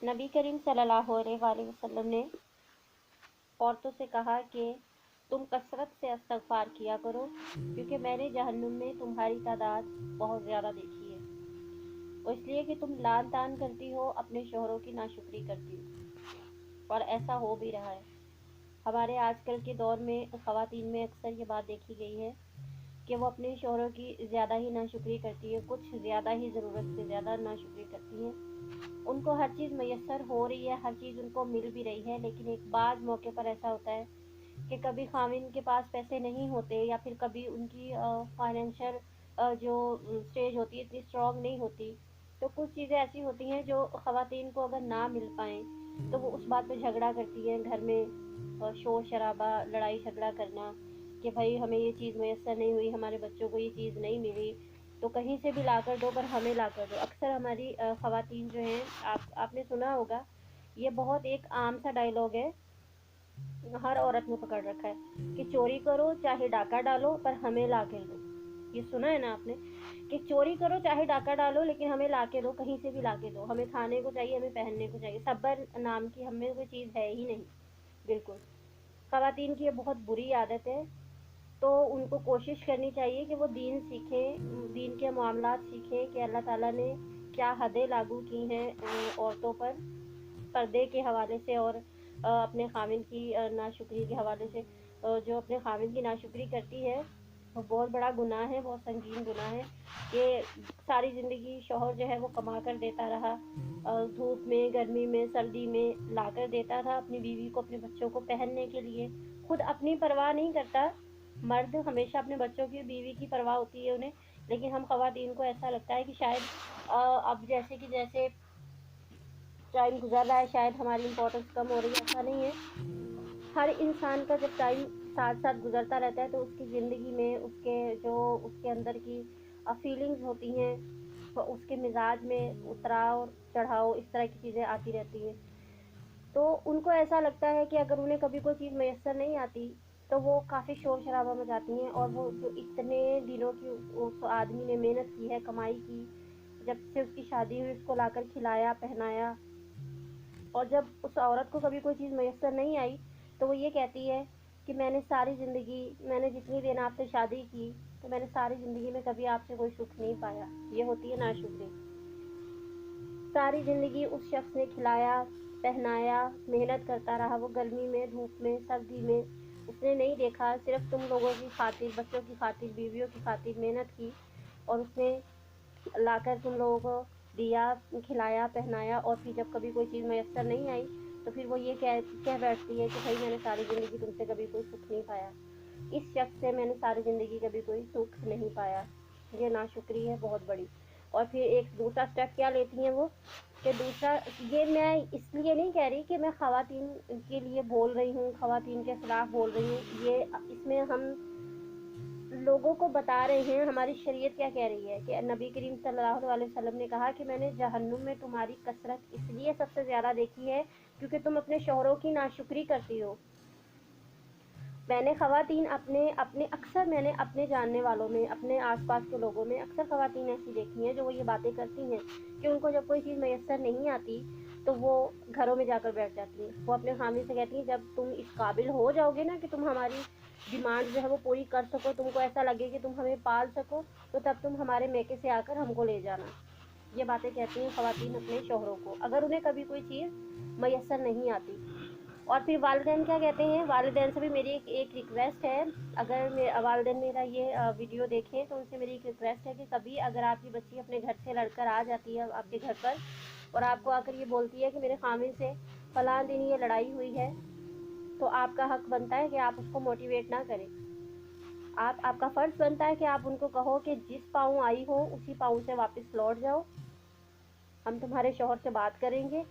नबी करीम सल्लल्लाहु अलैहि वसल्लम ने औरतों से कहा कि तुम कसरत से इस्तग़फ़ार किया करो, क्योंकि मैंने जहन्नुम में तुम्हारी तादाद बहुत ज़्यादा देखी है, और इसलिए कि तुम लान तान करती हो, अपने शोहरों की नाशुक्री करती हो। और ऐसा हो भी रहा है। हमारे आजकल के दौर में ख़वातीन में अक्सर ये बात देखी गई है कि वो अपने शोहरों की ज़्यादा ही नाशुक्री करती है, कुछ ज़्यादा ही ज़रूरत से ज़्यादा नाशुक्री करती हैं। उनको हर चीज़ मैसर हो रही है, हर चीज़ उनको मिल भी रही है, लेकिन एक बाज़ मौके पर ऐसा होता है कि कभी ख़ाविंद के पास पैसे नहीं होते, या फिर कभी उनकी फाइनेंशियल जो स्टेज होती है इतनी स्ट्रॉन्ग नहीं होती। तो कुछ चीज़ें ऐसी होती हैं जो ख़वातीन को अगर ना मिल पाएँ तो वो उस बात पे झगड़ा करती हैं, घर में शोर शराबा, लड़ाई झगड़ा करना कि भाई हमें ये चीज़ मैसर नहीं हुई, हमारे बच्चों को ये चीज़ नहीं मिली, तो कहीं से भी ला कर दो, पर हमें ला कर दो। अक्सर हमारी ख़वातीन जो हैं, आपने सुना होगा, ये बहुत एक आम सा डायलॉग है, हर औरत ने पकड़ रखा है कि चोरी करो चाहे डाका डालो, पर हमें ला के दो। ये सुना है ना आपने कि चोरी करो चाहे डाका डालो, लेकिन हमें ला के दो, कहीं से भी ला के दो, हमें खाने को चाहिए, हमें पहनने को चाहिए। सब्र नाम की हमें कोई चीज़ है ही नहीं, बिल्कुल। ख़वातीन की ये बहुत बुरी आदत है, तो उनको कोशिश करनी चाहिए कि वो दीन सीखें, दीन के मामलात सीखें कि अल्लाह ताला ने क्या हदें लागू की हैं औरतों पर, पर्दे के हवाले से, और अपने ख़ाविंद की नाशुक्री के हवाले से। जो अपने ख़ाविंद की नाशुक्री करती है वो बहुत बड़ा गुनाह है, बहुत संगीन गुनाह है कि सारी ज़िंदगी शौहर जो है वो कमा कर देता रहा, धूप में, गर्मी में, सर्दी में ला कर देता था अपनी बीवी को, अपने बच्चों को पहनने के लिए, खुद अपनी परवाह नहीं करता। मर्द हमेशा अपने बच्चों की, बीवी की परवाह होती है उन्हें, लेकिन हम ख़वातीन को ऐसा लगता है कि शायद अब जैसे टाइम गुजर रहा है, शायद हमारी इम्पोर्टेंस कम हो रही है। ऐसा नहीं है। हर इंसान का जब टाइम साथ साथ गुजरता रहता है तो उसकी ज़िंदगी में उसके अंदर की फीलिंग्स होती हैं, तो उसके मिजाज में उतराव चढ़ाव इस तरह की चीज़ें आती रहती हैं। तो उनको ऐसा लगता है कि अगर उन्हें कभी कोई चीज़ मैसर नहीं आती तो वो काफ़ी शोर शराबा मचाती हैं, और वो जो इतने दिनों की उस आदमी ने मेहनत की है, कमाई की, जब से उसकी शादी हुई उसको लाकर खिलाया पहनाया, और जब उस औरत को कभी कोई चीज़ मैसर नहीं आई तो वो ये कहती है कि मैंने जितनी दिन आपसे शादी की, तो मैंने सारी ज़िंदगी में कभी आपसे कोई सुख नहीं पाया। ये होती है नाशुक्री। सारी ज़िंदगी उस शख्स ने खिलाया पहनाया, मेहनत करता रहा, वो गर्मी में, धूप में, सर्दी में, उसने नहीं देखा, सिर्फ तुम लोगों की खातिर, बच्चों की खातिर, बीवियों की खातिर मेहनत की, और उसने लाकर तुम लोगों को दिया, खिलाया पहनाया, और फिर जब कभी कोई चीज़ मैसर नहीं आई तो फिर वो ये कह बैठती है कि भाई मैंने सारी ज़िंदगी तुमसे कभी कोई सुख नहीं पाया, इस शख्स से मैंने सारी ज़िंदगी कभी कोई सुख नहीं पाया। ये नाशुक्री है बहुत बड़ी। और फिर एक दूसरा स्टेप क्या लेती हैं वो, कि दूसरा, ये मैं इसलिए नहीं कह रही कि मैं ख़वातीन के लिए बोल रही हूँ, ख़वातीन के ख़िलाफ़ बोल रही हूँ, ये इसमें हम लोगों को बता रहे हैं हमारी शरीयत क्या कह रही है कि नबी करीम सल्लल्लाहु अलैहि वसल्लम ने कहा कि मैंने जहन्नुम में तुम्हारी कसरत इसलिए सबसे ज़्यादा देखी है क्योंकि तुम अपने शौहरों की नाशुक्री करती हो। मैंने ख़वातीन मैंने अपने जानने वालों में, अपने आसपास के लोगों में अक्सर ख़वातीन ऐसी देखी हैं जो वो ये बातें करती हैं कि उनको जब कोई चीज़ मैसर नहीं आती तो वो घरों में जाकर बैठ जाती हैं। वो अपने खामिद से कहती हैं जब तुम इस काबिल हो जाओगे ना कि तुम हमारी डिमांड जो है वो पूरी कर सको, तुमको ऐसा लगे कि तुम हमें पाल सको, तो तब तुम हमारे मैके से आकर हमको ले जाना। ये बातें कहती हैं ख़वातीन अपने शौहरों को अगर उन्हें कभी कोई चीज़ मैसर नहीं आती। और फिर वालिदैन क्या कहते हैं, वालिदैन से भी मेरी एक रिक्वेस्ट है, अगर वालिदैन मेरा ये वीडियो देखें तो उनसे मेरी एक रिक्वेस्ट है कि कभी अगर आपकी बच्ची अपने घर से लड़कर आ जाती है आपके घर पर और आपको आकर ये बोलती है कि मेरे खामिद से फलां दिन ये लड़ाई हुई है, तो आपका हक बनता है कि आप उसको मोटिवेट ना करें। आपका फ़र्ज़ बनता है कि आप उनको कहो कि जिस पाँव आई हो उसी पाँव से वापस लौट जाओ। हम तुम्हारे शौहर से बात करेंगे,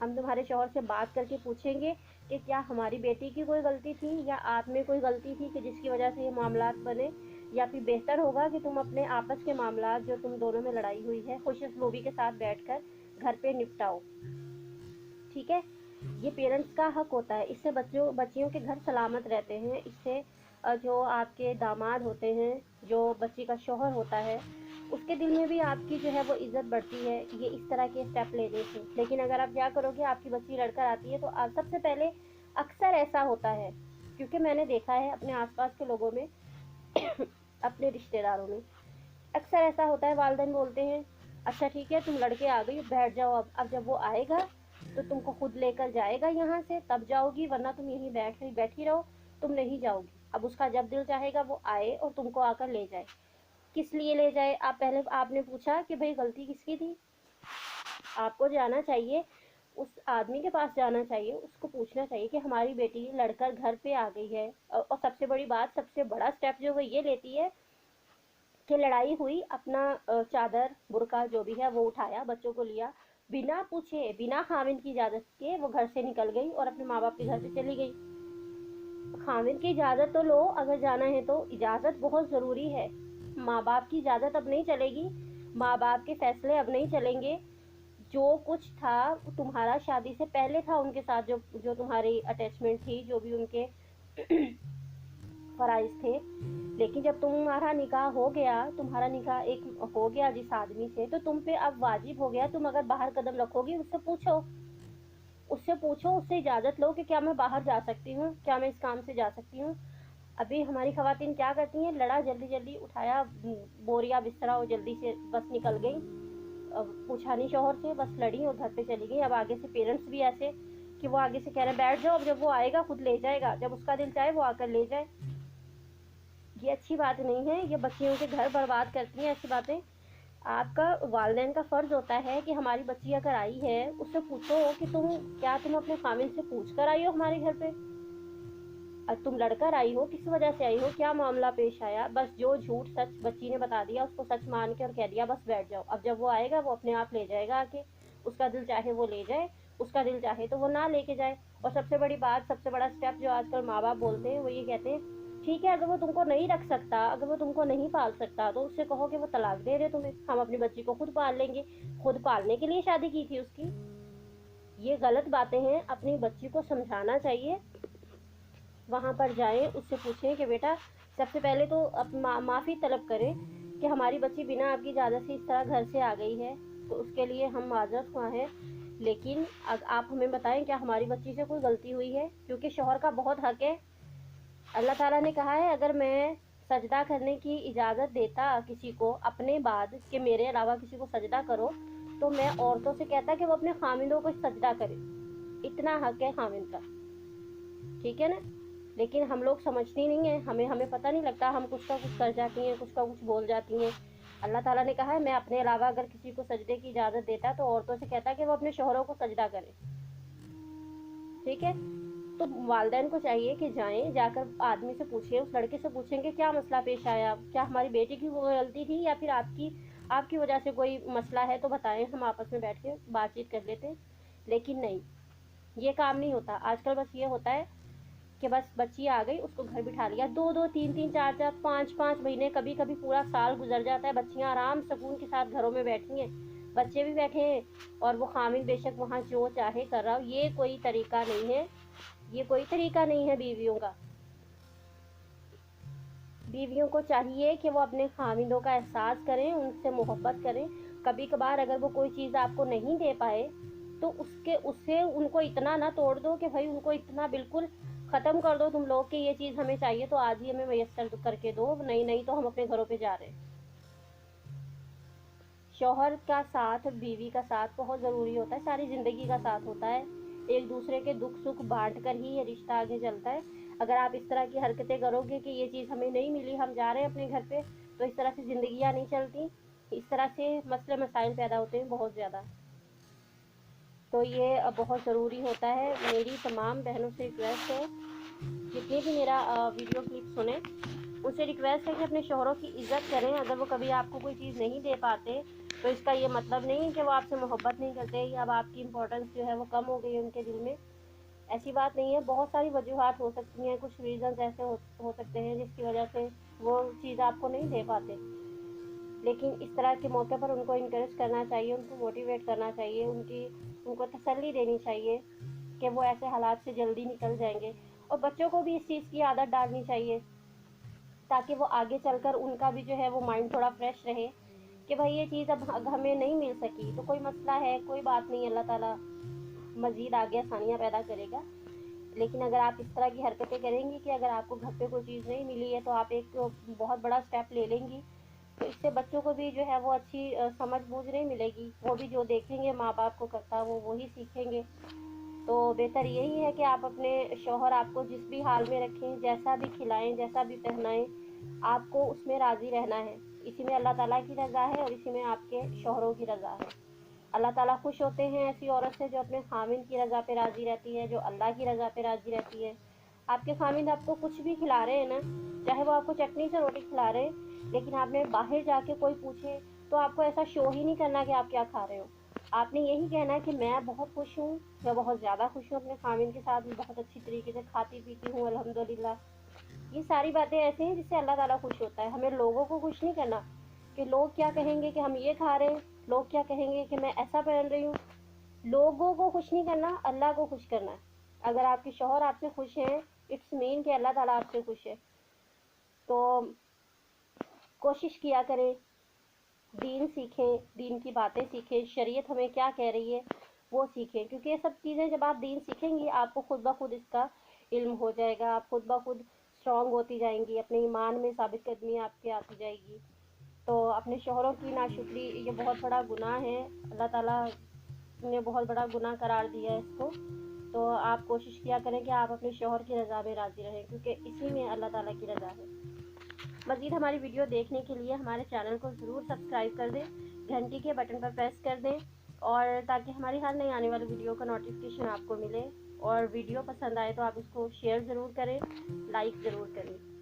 हम तुम्हारे शौहर से बात करके पूछेंगे कि क्या हमारी बेटी की कोई गलती थी या आप में कोई गलती थी कि जिसकी वजह से ये मामलात बने, या फिर बेहतर होगा कि तुम अपने आपस के मामलात जो तुम दोनों में लड़ाई हुई है खुशनुमी के साथ बैठकर घर पे निपटाओ। ठीक है, ये पेरेंट्स का हक होता है, इससे बच्चियों के घर सलामत रहते हैं। इससे जो आपके दामाद होते हैं, जो बच्ची का शौहर होता है, اس کے دل میں بھی آپ کی جو ہے وہ عزت بڑھتی ہے یہ اس طرح کے اسٹیپ لینے سے۔ لیکن اگر آپ کیا کرو گے، آپ کی بچی لڑ کر آتی ہے تو آپ سب سے پہلے اکثر ایسا ہوتا ہے، کیونکہ میں نے دیکھا ہے اپنے آس پاس کے لوگوں میں اپنے رشتہ داروں میں اکثر ایسا ہوتا ہے، والدین بولتے ہیں اچھا ٹھیک ہے تم لڑکے آ گئی، بیٹھ جاؤ، اب جب وہ آئے گا تو تم کو خود لے کر جائے گا یہاں سے، تب جاؤ گی، ورنہ تم یہیں بیٹھی رہو، تم نہیں جاؤ گی۔ اب اس کا جب دل چاہے گا وہ آئے اور تم کو آ کر لے جائے۔ کس لیے لے جائے؟ آپ نے پوچھا کہ بھئی غلطی کس کی تھی؟ آپ کو جانا چاہیے، اس آدمی کے پاس جانا چاہیے، اس کو پوچھنا چاہیے کہ ہماری بیٹی لڑ کر گھر پہ آ گئی ہے، اور سب سے بڑی بات، سب سے بڑا اسٹیپ جو وہ یہ لیتی ہے کہ لڑائی ہوئی، اپنا چادر برقع جو بھی ہے وہ اٹھایا، بچوں کو لیا، بنا پوچھے، بنا خاوند کی اجازت کے وہ گھر سے نکل گئی اور اپنے ماں باپ کے گھر پہ چلی گئی۔ خاوند کی اجازت تو لو، اگر جانا ہے تو اجازت بہت ضروری ہے۔ ماں باپ کی اجازت اب نہیں چلے گی، ماں باپ کے فیصلے اب نہیں چلیں گے۔ جو کچھ تھا تمہارا شادی سے پہلے تھا ان کے ساتھ، جو تمہاری اٹیچمنٹ تھی، جو بھی ان کے فرائض تھے، لیکن جب تمہارا نکاح ہو گیا، تمہارا نکاح ایک ہو گیا جس آدمی سے، تو تم پہ اب واجب ہو گیا، تم اگر باہر قدم رکھو گی اس سے پوچھو، اس سے اجازت لو کہ کیا میں باہر جا سکتی ہوں، کیا میں اس کام سے جا سکتی ہوں۔ ابھی ہماری خواتین کیا کرتی ہیں، لڑا، جلدی جلدی اٹھایا بوریا بسترا اور جلدی سے بس نکل گئی، پوچھا نہیں شوہر سے، بس لڑی اور گھر پہ چلی گئی۔ اب آگے سے پیرنٹس بھی ایسے کہ وہ آگے سے کہہ رہے ہیں بیٹھ جاؤ، اب جب وہ آئے گا خود لے جائے گا، جب اس کا دل چاہے وہ آ کر لے جائے۔ یہ اچھی بات نہیں ہے، یہ بچیوں کے گھر برباد کرتی ہیں ایسی باتیں۔ آپ کا والدین کا فرض ہوتا ہے کہ ہماری بچی اگر آئی ہے اس سے پوچھو کہ تم اپنے خاوند سے پوچھ کر آئی ہو ہمارے گھر پہ، اور تم لڑ کر آئی ہو، کس وجہ سے آئی ہو، کیا معاملہ پیش آیا؟ بس جو جھوٹ سچ بچی نے بتا دیا اس کو سچ مان کے اور کہہ دیا بس بیٹھ جاؤ، اب جب وہ آئے گا وہ اپنے آپ لے جائے گا، آ کے اس کا دل چاہے وہ لے جائے، اس کا دل چاہے تو وہ نہ لے کے جائے۔ اور سب سے بڑی بات، سب سے بڑا اسٹیپ جو آج کل ماں باپ بولتے ہیں وہ یہ کہتے ہیں ٹھیک ہے اگر وہ تم کو نہیں رکھ سکتا، اگر وہ تم کو نہیں پال سکتا تو اس سے کہو کہ وہ طلاق دے دے تمہیں، ہم اپنی بچی کو خود پال لیں گے، خود پالنے کے لیے شادی کی تھی اس کی۔ یہ غلط باتیں ہیں، اپنی بچی کو سمجھانا چاہیے، وہاں پر جائیں، اس سے پوچھیں کہ بیٹا سب سے پہلے تو معافی طلب کریں کہ ہماری بچی بنا آپ کی اجازت سے اس طرح گھر سے آ گئی ہے، تو اس کے لیے ہم معذرت خواہ ہیں، لیکن آپ ہمیں بتائیں کیا ہماری بچی سے کوئی غلطی ہوئی ہے؟ کیونکہ شوہر کا بہت حق ہے۔ اللہ تعالیٰ نے کہا ہے اگر میں سجدہ کرنے کی اجازت دیتا کسی کو اپنے بعد کہ میرے علاوہ کسی کو سجدہ کرو، تو میں عورتوں سے کہتا کہ وہ اپنے خاوندوں کو سجدہ کرے، اتنا حق ہے خاوند کا، ٹھیک ہے نا؟ لیکن ہم لوگ سمجھتی نہیں ہیں، ہمیں پتہ نہیں لگتا، ہم کچھ کا کچھ کر جاتی ہیں، کچھ کا کچھ بول جاتی ہیں۔ اللہ تعالیٰ نے کہا ہے میں اپنے علاوہ اگر کسی کو سجدے کی اجازت دیتا تو عورتوں سے کہتا کہ وہ اپنے شوہروں کو سجدہ کرے، ٹھیک ہے؟ تو والدین کو چاہیے کہ جائیں، جا کر آدمی سے پوچھیں، اس لڑکے سے پوچھیں کہ کیا مسئلہ پیش آیا، کیا ہماری بیٹی کی کوئی غلطی تھی یا پھر آپ کی وجہ سے کوئی مسئلہ ہے تو بتائیں، ہم آپس میں بیٹھ کے بات چیت کر لیتے۔ لیکن نہیں، یہ کام نہیں ہوتا آج کل، بس یہ ہوتا ہے کہ بس بچی آ گئی اس کو گھر بٹھا لیا، 2 3 4 5 مہینے، کبھی کبھی پورا سال گزر جاتا ہے، بچیاں آرام سکون کے ساتھ گھروں میں بیٹھی ہیں، بچے بھی بیٹھے ہیں، اور وہ خاوند بے شک وہاں جو چاہے کر رہا ہو۔ یہ کوئی طریقہ نہیں ہے، یہ کوئی طریقہ نہیں ہے بیویوں کا۔ بیویوں کو چاہیے کہ وہ اپنے خاوندوں کا احساس کریں، ان سے محبت کریں، کبھی کبھار اگر وہ کوئی چیز آپ کو نہیں دے پائے تو اس سے ان کو اتنا نہ توڑ دو کہ بھائی ان کو اتنا بالکل ختم کر دو تم لوگ کہ یہ چیز ہمیں چاہیے تو آج ہی ہمیں میسر کر کے دو، نہیں تو ہم اپنے گھروں پہ جا رہے ہیں۔ شوہر کا ساتھ، بیوی کا ساتھ بہت ضروری ہوتا ہے، ساری زندگی کا ساتھ ہوتا ہے، ایک دوسرے کے دکھ سکھ بانٹ کر ہی یہ رشتہ آگے چلتا ہے۔ اگر آپ اس طرح کی حرکتیں کرو گے کہ یہ چیز ہمیں نہیں ملی، ہم جا رہے ہیں اپنے گھر پہ، تو اس طرح سے زندگیاں نہیں چلتی، اس طرح سے مسئلے مسائل پیدا ہوتے ہیں بہت زیادہ۔ تو یہ بہت ضروری ہوتا ہے۔ میری تمام بہنوں سے ریکویسٹ ہے، جتنے بھی میرا ویڈیو کلپ سنیں ان سے ریکویسٹ ہے کہ اپنے شوہروں کی عزت کریں۔ اگر وہ کبھی آپ کو کوئی چیز نہیں دے پاتے تو اس کا یہ مطلب نہیں کہ وہ آپ سے محبت نہیں کرتے یا اب آپ کی امپورٹنس جو ہے وہ کم ہو گئی ہے ان کے دل میں، ایسی بات نہیں ہے۔ بہت ساری وجوہات ہو سکتی ہیں، کچھ ریزنز ایسے ہو سکتے ہیں جس کی وجہ سے وہ چیز آپ کو نہیں دے پاتے، لیکن اس طرح کے موقع پر ان کو انکریج کرنا چاہیے، ان کو موٹیویٹ کرنا چاہیے، ان کو تسلی دینی چاہیے کہ وہ ایسے حالات سے جلدی نکل جائیں گے، اور بچوں کو بھی اس چیز کی عادت ڈالنی چاہیے تاکہ وہ آگے چل کر ان کا بھی جو ہے وہ مائنڈ تھوڑا فریش رہے کہ भाई ये चीज़ अब हमें नहीं मिल सकी, तो कोई मसला है, कोई बात नहीं, अल्लाह ताला मज़ीद आगे आसानियाँ पैदा करेगा। लेकिन अगर आप इस तरह की हरकतें करेंगी कि अगर आपको घर पे कोई चीज़ नहीं मिली है तो आप एक बहुत बड़ा स्टेप ले लेंगी, तो इससे बच्चों को भी जो है वो अच्छी समझ बूझ नहीं मिलेगी। वो भी जो देखेंगे माँ बाप को करता वो वही सीखेंगे। तो बेहतर यही है कि आप अपने शौहर आपको जिस भी हाल में रखें, जैसा भी खिलाएं, जैसा भी पहनाएं, आपको उसमें राज़ी रहना है। इसी में अल्लाह ताला की रज़ा है और इसी में आपके शौहरों की रज़ा है। अल्लाह ताला खुश होते हैं ऐसी औरत से जो अपने खामिन की रज़ा पे राज़ी रहती है, जो अल्लाह की रज़ा पे राज़ी रहती है। आपके खामिन आपको कुछ भी खिला रहे हैं ना, चाहे वो आपको चटनी से रोटी खिला रहे हैं, लेकिन आपने बाहर जाके कोई पूछे तो आपको ऐसा शो ही नहीं करना कि आप क्या खा रहे हो। आपने यही कहना है कि मैं बहुत खुश हूँ, मैं बहुत ज़्यादा खुश हूँ अपने खामिन के साथ, मैं बहुत अच्छी तरीके से खाती पीती हूँ अल्हम्दुलिल्लाह। ये सारी बातें ऐसी हैं जिससे अल्लाह ताला खुश होता है। हमें लोगों को खुश नहीं करना कि लोग क्या कहेंगे कि हम ये खा रहे हैं, लोग क्या कहेंगे कि मैं ऐसा पहन रही हूँ। लोगों को खुश नहीं करना, अल्लाह को खुश करना है। अगर आपके शौहर आपसे खुश हैं, इट्स मीन कि अल्लाह ताला आपसे खुश है। तो कोशिश किया करें, दीन सीखें, दीन की बातें सीखें, शरीयत हमें क्या कह रही है वो सीखें, क्योंकि ये सब चीज़ें जब आप दीन सीखेंगी आपको खुद ब खुद इसका इल्म हो जाएगा, आप खुद ब खुद स्ट्रॉन्ग होती जाएंगी, अपने ईमान में साबित कदमी आपके आती जाएगी। तो अपने शौहरों की नाशुक्री ये बहुत बड़ा गुनाह है, अल्लाह ताला ने बहुत बड़ा गुनाह करार दिया है इसको। तो आप कोशिश किया करें कि आप अपने शौहर की रज़ा में राज़ी रहें, क्योंकि इसी में अल्लाह ताला की रज़ा है। मज़ीद हमारी वीडियो देखने के लिए हमारे चैनल को ज़रूर सब्सक्राइब कर दें, घंटी के बटन पर प्रेस कर दें, और ताकि हमारी हर नई आने वाली वीडियो का नोटिफिकेशन आपको मिले। और वीडियो पसंद आए तो आप इसको शेयर ज़रूर करें, लाइक ज़रूर करें।